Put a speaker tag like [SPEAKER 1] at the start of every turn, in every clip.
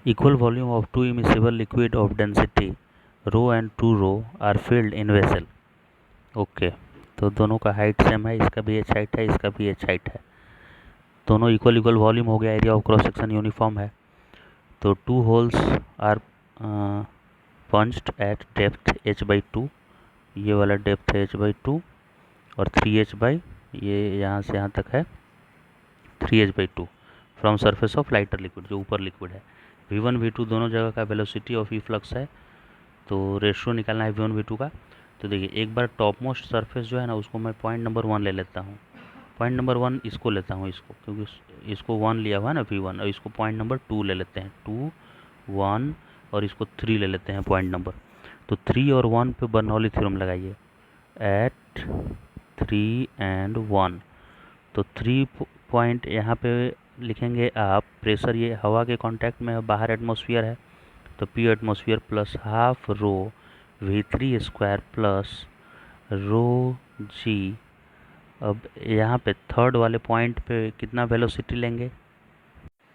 [SPEAKER 1] Equal volume of two immiscible liquid of density rho and 2 rho are filled in vessel. Okay तो दोनों का height same है, इसका भी एच हाइट है, इसका भी एच हाइट है, दोनों इक्वल इक्वल वॉल्यूम हो गया, area of cross section uniform है। तो 2 holes are punched at depth h/2, ये वाला डेप्थ है h/2 और 3h ये यहाँ से यहाँ तक है 3h/2 from surface of lighter liquid, जो ऊपर लिक्विड है। v1 v2 दोनों जगह का वेलोसिटी ऑफ ई फ्लक्स है, तो रेशियो निकालना है v1 v2 का। तो देखिए एक बार टॉप मोस्ट सरफेस जो है ना, उसको मैं पॉइंट नंबर 1 ले लेता हूँ। पॉइंट नंबर 1 इसको लेता हूँ, इसको, क्योंकि इसको 1 लिया हुआ है ना v1, और इसको पॉइंट नंबर 2 ले लेते हैं, 2 1 और इसको 3 ले लेते हैं पॉइंट नंबर। तो 3 और 1 पे बर्नौली थ्योरम लगाइए, एट 3 एंड 1। तो 3 पॉइंट यहाँ पे लिखेंगे आप। प्रेशर ये हवा के कांटेक्ट में है, बाहर एटमॉस्फेयर है, तो P atmosphere plus half rho v3 square plus rho g. अब यहाँ पे थर्ड वाले पॉइंट पे कितना वेलोसिटी लेंगे,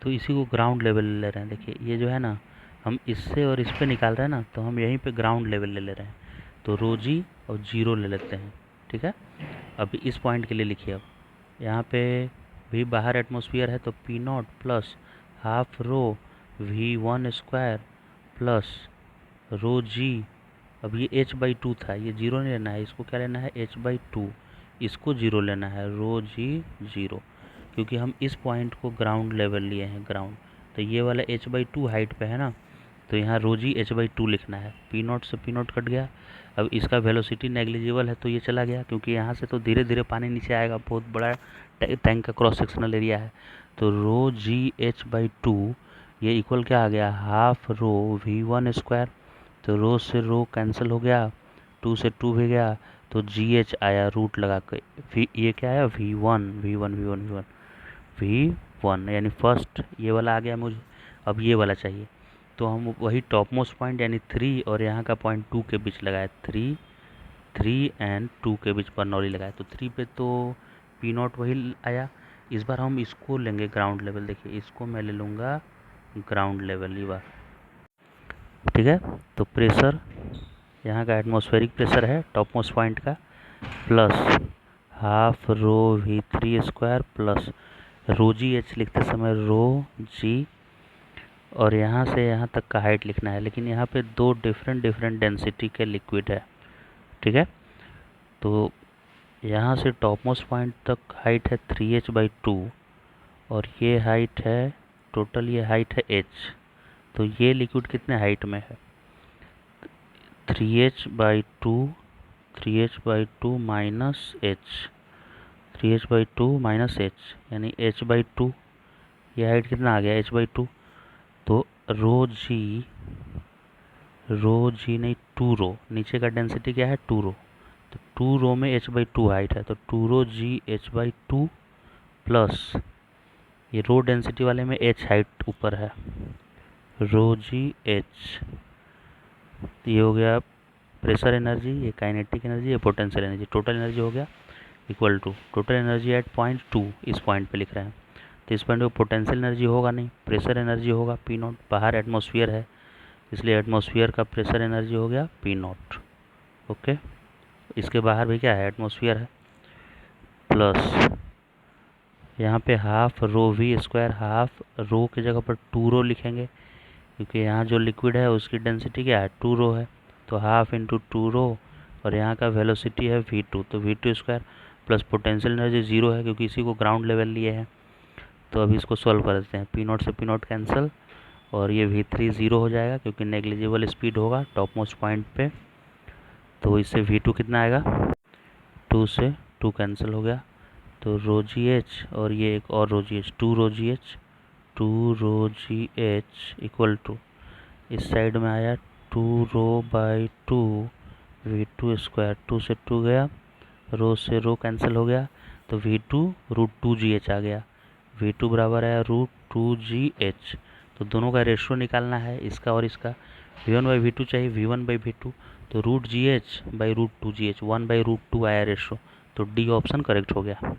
[SPEAKER 1] तो इसी को ग्राउंड लेवल ले रहे हैं। देखिए ये जो है ना, हम इससे और इस पे निकाल रहे हैं ना, तो हम यहीं पे ग्राउंड लेवल ले रहे हैं, तो रो जी और 0 ले लेते हैं, ठीक है। अभी इस पॉइंट के लिए लिखिए, अब यहाँ पे भी बाहर एटमॉस्फेयर है, तो P naught plus half rho v1 square plus rho g. अब ये h/2 था, ये 0 नहीं लेना है, इसको क्या लेना है h/2, इसको 0 लेना है, रो जी 0, क्योंकि हम इस पॉइंट को ग्राउंड लेवल लिए हैं, ग्राउंड। तो ये वाला h/2 हाइट पे है ना, तो यहाँ रो जी h/2 लिखना है। पी नॉट से पी नॉट कट गया। अब इसका वेलोसिटी नेग्लिजिबल है, तो ये चला गया, क्योंकि यहाँ से तो धीरे धीरे पानी नीचे आएगा, बहुत बड़ा टैंक का क्रॉस सेक्शनल एरिया है। तो रो जी h/2 ये इक्वल क्या आ गया, हाफ रो v1 स्क्वायर। तो रो से रो कैंसिल हो गया, 2 से 2 भी गया, तो जी एच आया रूट लगा के। ये क्या आया, v1 यानी फर्स्ट ये वाला आ गया मुझे। अब ये वाला चाहिए, तो हम वही टॉप मोस्ट पॉइंट यानी 3 और यहाँ का पॉइंट 2 के बीच लगाए, 3 एंड 2 के बीच बर्नौली लगाए। तो 3 पे तो पी नॉट वही आया। इस बार हम इसको लेंगे ग्राउंड लेवल। देखिए इसको मैं ले लूँगा ग्राउंड लेवल ये बार, ठीक है। तो प्रेशर यहाँ का एटमॉस्फेरिक प्रेशर है टॉप मोस्ट पॉइंट का, plus half rho v3 square plus rho g H लिखते समय रो जी, और यहाँ से यहाँ तक का हाइट लिखना है, लेकिन यहाँ पे दो डिफरेंट डेंसिटी के लिक्विड है, ठीक है। तो यहाँ से टॉप मोस्ट पॉइंट तक हाइट है 3h/2 और ये हाइट है टोटल, ये हाइट है h। तो ये लिक्विड कितने हाइट में है, 3h/2 minus h, 3h/2 minus h यानी h/2। ये हाइट कितना आ गया, h/2। तो रो जी नहीं 2 रो, नीचे का डेंसिटी क्या है 2 रो, तो 2 रो में h/2 हाइट है, तो 2 रो जी h/2 प्लस ये रो डेंसिटी वाले में h हाइट ऊपर है, रो जी h। ये हो गया प्रेशर एनर्जी, ये काइनेटिक एनर्जी, ये पोटेंशियल एनर्जी। टोटल एनर्जी हो गया equal to total energy at point 2, इस पॉइंट पे लिख रहे हैं। तो इस पॉइंट पे पोटेंशियल एनर्जी होगा नहीं, प्रेशर एनर्जी होगा पी नॉट, बाहर एटमॉस्फेयर है, इसलिए एटमॉस्फेयर का प्रेशर एनर्जी हो गया पी नॉट। ओके, इसके बाहर भी क्या है, एटमॉस्फेयर है, प्लस यहाँ पे half rho v square, half rho की जगह पर 2 रो लिखेंगे, क्योंकि यहाँ जो लिक्विड है उसकी डेंसिटी क्या है 2 रो है, तो हाफ इंटू 2 रो, और यहाँ का वेलोसिटी है v2, तो v2 square plus potential energy 0 है, क्योंकि इसी को ग्राउंड लेवल लिए हैं। तो अभी इसको सॉल्व कर देते हैं, पी नॉट से पी नॉट कैंसिल, और ये v3 0 हो जाएगा, क्योंकि नेग्लिजिबल स्पीड होगा टॉप मोस्ट पॉइंट पे। तो इससे v2 कितना आएगा, 2 से 2 कैंसिल हो गया, तो रो जी एच और ये एक और rho g h, 2 rho g h equal to, इस साइड में आया 2 रो/2 v2 स्क्वायर, 2 से 2 गया, रो से रो कैंसिल हो गया, तो v2 √2gh आ गया, v2 बराबर है √2gh। तो दोनों का रेशियो निकालना है, इसका और इसका, v1/v2 चाहिए, v1/v2, तो √gh/√2gh, 1/√2 आया रेशियो, तो डी ऑप्शन करेक्ट हो गया।